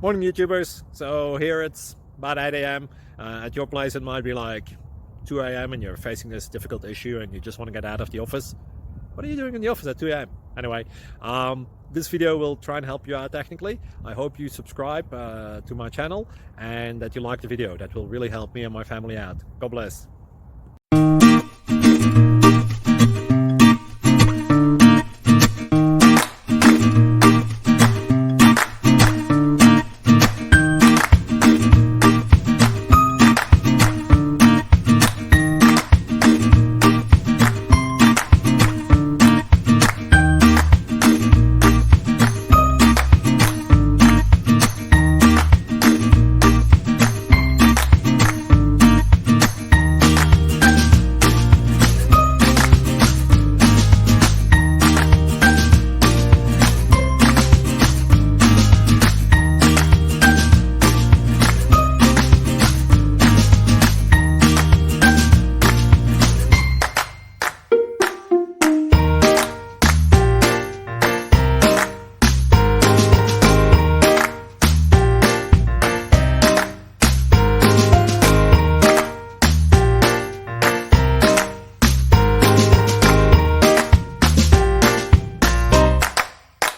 Morning, YouTubers. So here it's about 8 a.m. At your place, it might be like 2 a.m. and you're facing this difficult issue and you just want to get out of the office. What are you doing in the office at 2 a.m.? Anyway, this video will try and help you out technically. I hope you subscribe to my channel and that you like the video. That will really help me and my family out. God bless.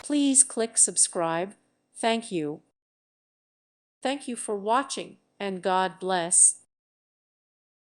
Please click subscribe. Thank you. Thank you for watching, and God bless.